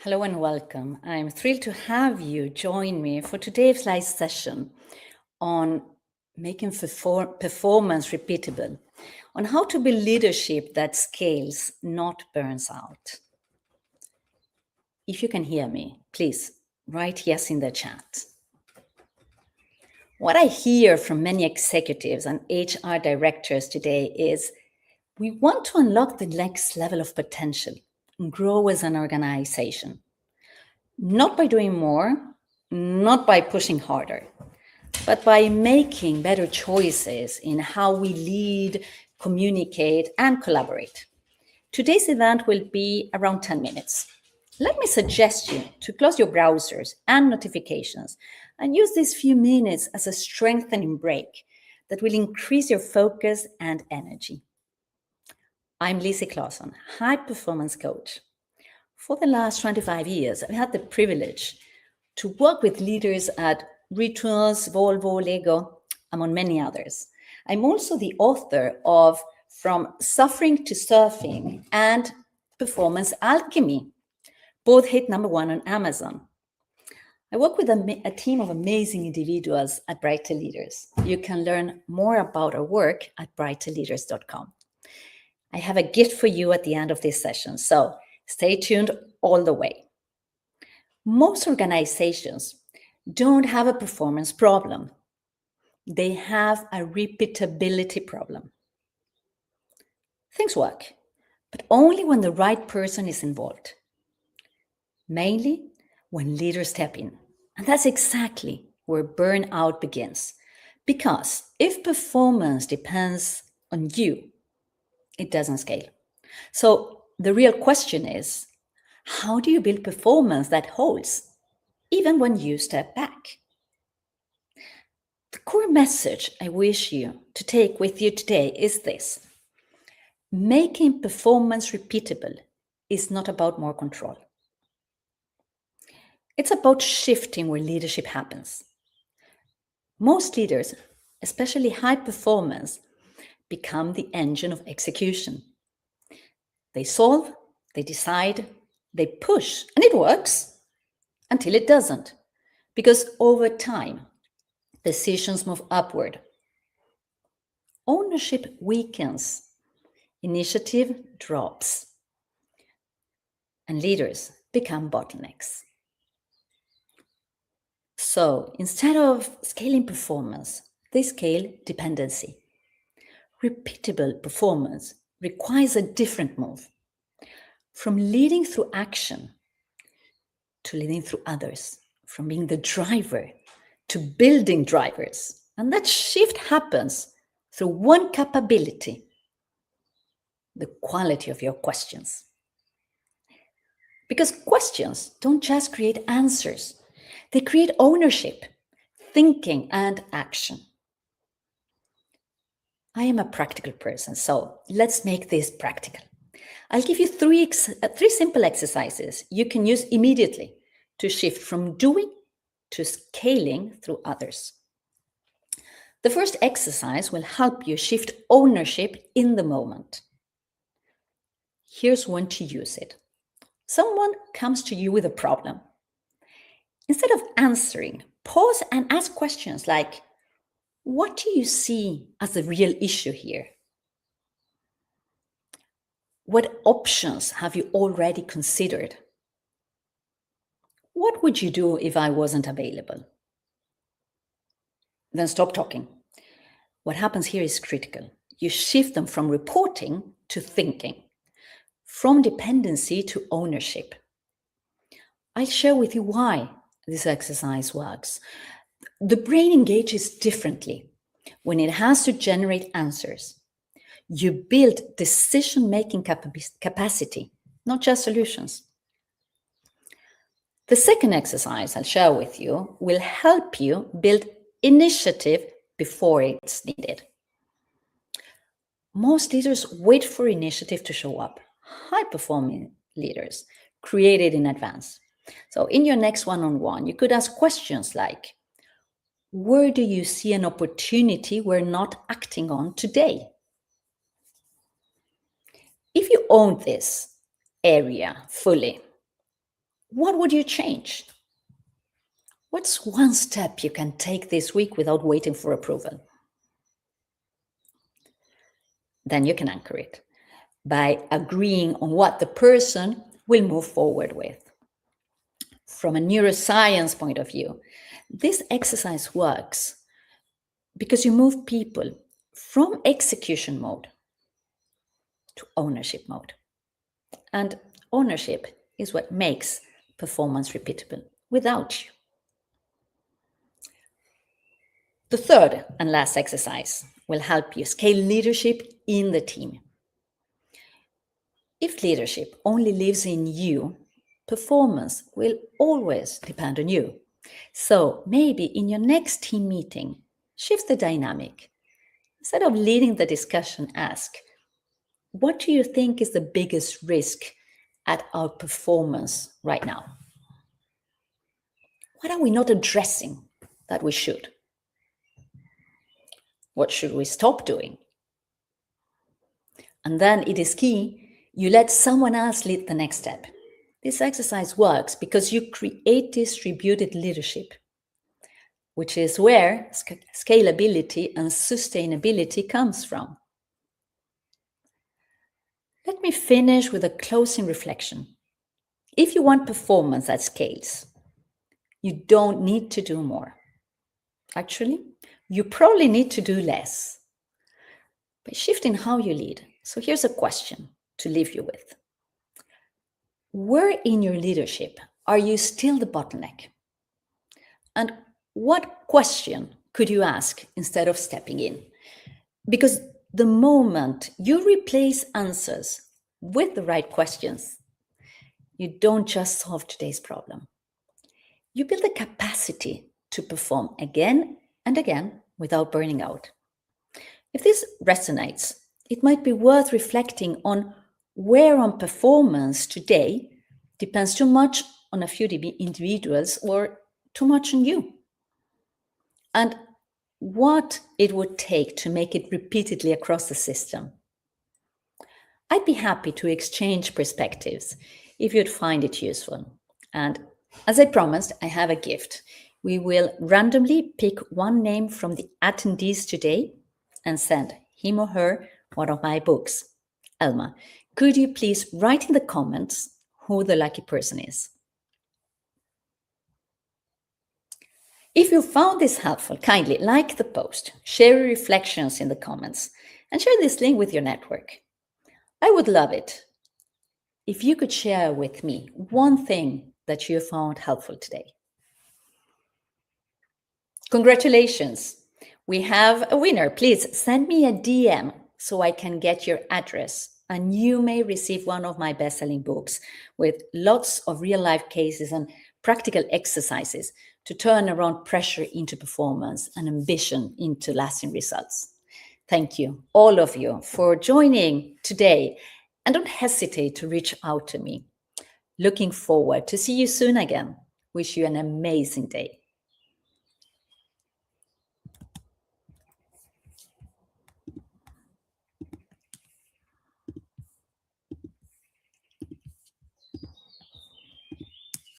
Hello and welcome. I'm thrilled to have you join me for today's live session on making performance repeatable, on how to build leadership that scales, not burns out. If you can hear me, please write yes in the chat. What I hear from many executives and HR directors today is we want to unlock the next level of potential and grow as an organization. Not by doing more, not by pushing harder, but by making better choices in how we lead, communicate, and collaborate. Today's event will be around 10 minutes. Let me suggest you to close your browsers and notifications and use these few minutes as a strengthening break that will increase your focus and energy. I'm Lizzie Claesson, high performance coach. For the last 25 years, I've had the privilege to work with leaders at Rituals, Volvo, Lego, among many others. I'm also the author of From Suffering to Surfing and Performance Alchemy. Both hit #1 on Amazon. I work with a team of amazing individuals at Brighter Leaders. You can learn more about our work at brighterleaders.com. I have a gift for you at the end of this session, so stay tuned all the way. Most organizations don't have a performance problem. They have a repeatability problem. Things work, but only when the right person is involved. Mainly when leaders step in. And that's exactly where burnout begins. Because if performance depends on you, it doesn't scale. So the real question is, how do you build performance that holds, even when you step back? The core message I wish you to take with you today is this. Making performance repeatable is not about more control. It's about shifting where leadership happens. Most leaders, especially high performers, become the engine of execution. They solve, they decide, they push, and it works until it doesn't. Because over time, decisions move upward. Ownership weakens, initiative drops, and leaders become bottlenecks. So instead of scaling performance, they scale dependency. Repeatable performance requires a different move. From leading through action to leading through others, from being the driver to building drivers. And that shift happens through one capability, the quality of your questions. Because questions don't just create answers, they create ownership, thinking, and action. I am a practical person, so let's make this practical. I'll give you three simple exercises you can use immediately to shift from doing to scaling through others. The first exercise will help you shift ownership in the moment. Here's one to use it. Someone comes to you with a problem. Instead of answering, pause and ask questions like, what do you see as the real issue here? What options have you already considered? What would you do if I wasn't available? Then stop talking. What happens here is critical. You shift them from reporting to thinking, from dependency to ownership. I'll share with you why this exercise works. The brain engages differently when it has to generate answers. You build decision-making capacity, not just solutions. The second exercise I'll share with you will help you build initiative before it's needed. Most leaders wait for initiative to show up. High-performing leaders create it in advance. So in your next one-on-one, you could ask questions like, where do you see an opportunity we're not acting on today? If you own this area fully, what would you change? What's one step you can take this week without waiting for approval? Then you can anchor it by agreeing on what the person will move forward with. From a neuroscience point of view, this exercise works because you move people from execution mode to ownership mode. And ownership is what makes performance repeatable without you. The third and last exercise will help you scale leadership in the team. If leadership only lives in you, performance will always depend on you. So maybe in your next team meeting, shift the dynamic. Instead of leading the discussion, ask, what do you think is the biggest risk at our performance right now? What are we not addressing that we should? What should we stop doing? And then it is key, you let someone else lead the next step. This exercise works because you create distributed leadership, which is where scalability and sustainability comes from. Let me finish with a closing reflection. If you want performance that scales, you don't need to do more. Actually, you probably need to do less by shifting how you lead. So here's a question to leave you with. Where in your leadership are you still the bottleneck? And what question could you ask instead of stepping in? Because the moment you replace answers with the right questions, you don't just solve today's problem. You build the capacity to perform again and again without burning out. If this resonates, it might be worth reflecting on where on performance today depends too much on a few individuals or too much on you. And what it would take to make it repeatedly across the system. I'd be happy to exchange perspectives if you'd find it useful. And as I promised, I have a gift. We will randomly pick one name from the attendees today and send him or her one of my books. Elma, could you please write in the comments who the lucky person is? If you found this helpful, kindly like the post, share your reflections in the comments, and share this link with your network. I would love it if you could share with me one thing that you found helpful today. Congratulations! We have a winner. Please send me a DM so I can get your address, and you may receive one of my best-selling books with lots of real-life cases and practical exercises to turn around pressure into performance and ambition into lasting results. Thank you, all of you, for joining today, and don't hesitate to reach out to me. Looking forward to see you soon again. Wish you an amazing day.